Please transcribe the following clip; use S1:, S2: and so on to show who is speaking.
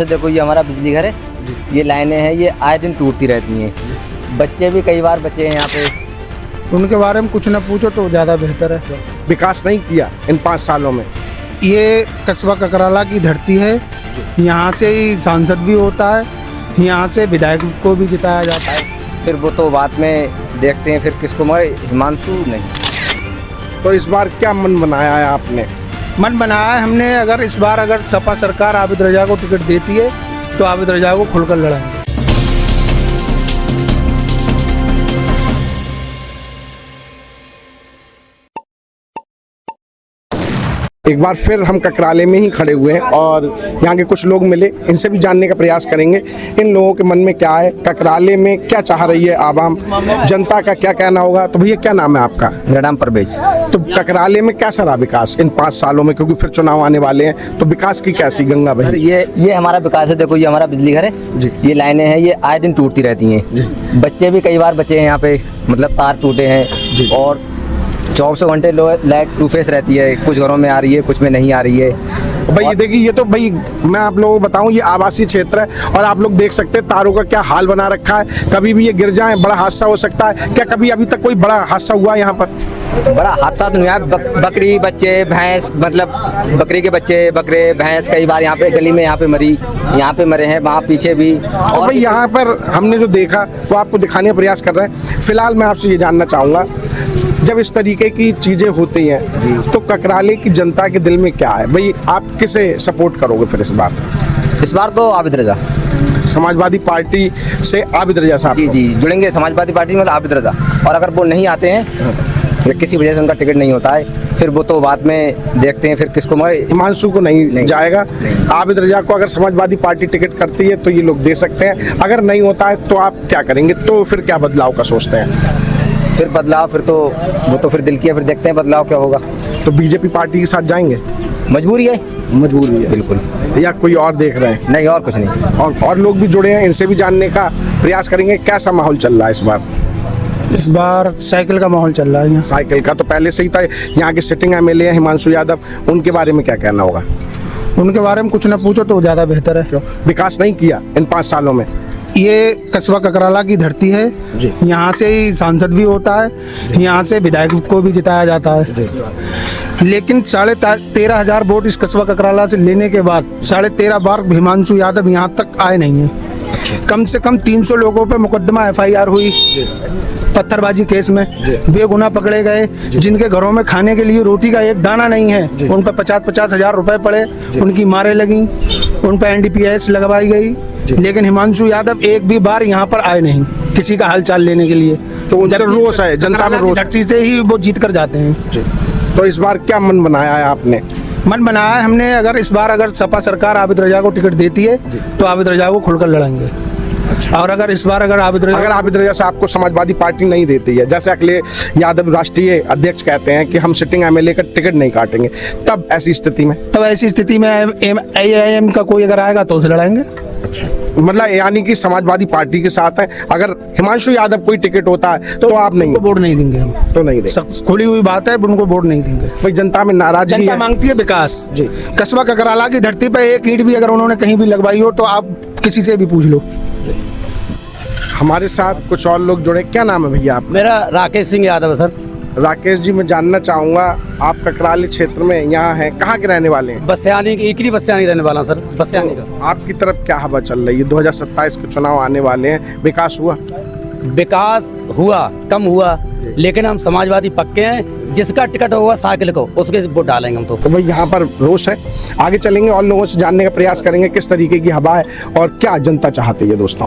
S1: देखो ये हमारा बिजली घर है, ये लाइनें हैं, ये आए दिन टूटती रहती हैं। बच्चे भी कई बार बचे हैं यहाँ पे।
S2: उनके बारे में कुछ न पूछो तो ज़्यादा बेहतर है।
S3: विकास नहीं किया इन 5 सालों में।
S2: ये कस्बा ककराला की धरती है, यहाँ से ही सांसद भी होता है, यहाँ से विधायक को भी जिताया जाता है।
S1: फिर वो तो बाद में देखते हैं फिर किसको मरे, हिमांशु नहीं।
S3: तो इस बार क्या मन बनाया है आपने?
S2: मन बनाया है हमने, अगर इस बार अगर सपा सरकार आबिद रजा को टिकट देती है तो आबिद रजा को खुलकर लड़ाएंगे।
S3: एक बार फिर हम ककराले में ही खड़े हुए हैं और यहाँ के कुछ लोग मिले, इनसे भी जानने का प्रयास करेंगे इन लोगों के मन में क्या है, ककराले में क्या चाह रही है आवाम, जनता का क्या कहना होगा। तो भैया क्या नाम है आपका?
S1: मेरा नाम परवेज।
S3: तो ककराले में कैसा रहा विकास इन 5 सालों में, क्योंकि फिर चुनाव आने वाले हैं, तो विकास की कैसी गंगा
S1: सर
S3: भाई?
S1: ये हमारा विकास है। देखो ये हमारा बिजली घर है
S3: जी।
S1: ये लाइनें हैं, ये आए दिन टूटती रहती हैं। बच्चे भी कई बार बचे हैं यहाँ पे, मतलब तार टूटे हैं और 24 घंटे लाइट टू फेस रहती है। कुछ घरों में आ रही है, कुछ में नहीं आ रही है।
S3: भाई ये देखिए, ये तो भाई मैं आप लोगों को बताऊं, ये आवासीय क्षेत्र है और आप लोग देख सकते हैं तारों का क्या हाल बना रखा है। कभी भी ये गिर जाए, बड़ा हादसा हो सकता है। क्या कभी अभी तक कोई बड़ा हादसा हुआ यहाँ पर?
S1: बड़ा हादसा तो नहीं है। बकरी बच्चे भैंस, मतलब बकरी के बच्चे, बकरे भैंस कई बार यहाँ पे गली में यहाँ पे पे मरे हैं, वहाँ पीछे भी।
S3: और भाई यहाँ पर हमने जो देखा वो आपको दिखाने का प्रयास कर रहे हैं। फिलहाल मैं आपसे ये जानना चाहूँगा, जब इस तरीके की चीजें होती हैं तो ककराले की जनता के दिल में क्या है भाई? आप किसे सपोर्ट करोगे फिर इस बार?
S1: इस बार तो आबिद रजा,
S3: समाजवादी पार्टी से आबिद रजा साहब
S1: जी जुड़ेंगे समाजवादी पार्टी में, मतलब आबिद रजा। और अगर वो नहीं आते हैं या किसी वजह से उनका टिकट नहीं होता है, फिर वो तो बाद में देखते हैं फिर किसको मरे।
S3: हिमांशु को नहीं जाएगा। आबिद रजा को अगर समाजवादी पार्टी टिकट करती है तो ये लोग दे सकते हैं, अगर नहीं होता है तो आप क्या करेंगे? तो फिर क्या बदलाव का सोचते हैं?
S1: फिर बदलाव, फिर तो वो तो फिर दिल की है, फिर देखते हैं बदलाव क्या होगा।
S3: तो बीजेपी पार्टी के साथ जाएंगे?
S1: मजबूरी है।
S3: मजबूरी है
S1: बिल्कुल।
S3: या कोई और देख रहे हैं?
S1: नहीं, और कुछ नहीं।
S3: और लोग भी जुड़े हैं, इनसे भी जानने का प्रयास करेंगे कैसा माहौल चल रहा है इस बार।
S2: इस बार साइकिल का माहौल चल रहा है यहाँ।
S3: साइकिल का तो पहले से ही था। यहाँ के सिटिंग एमएलए हैं हिमांशु यादव, उनके बारे में क्या कहना होगा?
S2: उनके बारे में कुछ न पूछो तो ज़्यादा बेहतर है।
S3: क्यों? विकास नहीं किया इन 5 सालों में।
S2: ये कस्बा ककराला की धरती है, यहाँ से ही सांसद भी होता है, यहाँ से विधायक को भी जिताया जाता है। लेकिन 13,500 वोट इस कस्बा ककराला से लेने के बाद 13.5 बार हिमांशु यादव यहाँ तक आए नहीं है। कम से कम 300 लोगों पे मुकदमा FIR हुई पत्थरबाजी केस में, बेगुनाह पकड़े गए, जिनके घरों में खाने के लिए रोटी का एक दाना नहीं है, उन पर 50-50 हज़ार रुपए पड़े, उनकी मारें लगी, उन पर NDPS लगवाई गई। लेकिन हिमांशु यादव एक भी बार यहाँ पर आए नहीं किसी का हालचाल लेने के लिए।
S3: तो उनसे रोष है, जनता में रोष।
S2: धरती से ही वो जीत कर जाते हैं।
S3: तो इस बार क्या मन बनाया है आपने?
S2: मन बनाया है हमने, अगर इस बार अगर सपा सरकार आबिद रजा को टिकट देती है तो आबिद रजा को खुलकर लड़ाएंगे। और अगर इस बार अगर आबिद रजा साहब को समाजवादी पार्टी नहीं देती है, जैसे अखिलेश यादव राष्ट्रीय अध्यक्ष कहते हैं कि हम सिटिंग एमएलए का टिकट नहीं काटेंगे, तब ऐसी स्थिति में AIM का कोई अगर आएगा तो उसे लड़ाएंगे।
S3: मतलब यानी कि समाजवादी पार्टी के साथ है। अगर हिमांशु यादव कोई टिकट होता है तो आप नहीं?
S2: वोट नहीं देंगे हम।
S3: तो नहीं देंगे,
S2: खुली हुई बात है, उनको वोट नहीं देंगे।
S3: भाई जनता में नाराजगी
S2: जनता
S3: है।
S2: मांगती है विकास
S3: जी।
S2: कस्बा ककराला की धरती पर एक ईंट भी अगर उन्होंने कहीं भी लगवाई हो तो आप किसी से भी पूछ लो।
S3: हमारे साथ कुछ और लोग जुड़े। क्या नाम है भैया आप?
S4: मेरा राकेश सिंह यादव है सर।
S3: राकेश जी, मैं जानना चाहूँगा, आप ककराली क्षेत्र में यहाँ हैं, कहाँ के रहने वाले हैं?
S4: बस्यानी, एकरी बस्यानी रहने वाला सर, बस्यानी का।
S3: आपकी तरफ क्या हवा चल रही है? 2027 के चुनाव आने वाले हैं, विकास हुआ?
S4: विकास हुआ, कम हुआ, लेकिन हम समाजवादी पक्के हैं। जिसका टिकट होगा साइकिल को, उसके वोट डालेंगे हम।
S3: तो भाई यहाँ पर रोष है। आगे चलेंगे और लोगों से जानने का प्रयास करेंगे किस तरीके की हवा है और क्या जनता चाहती है। दोस्तों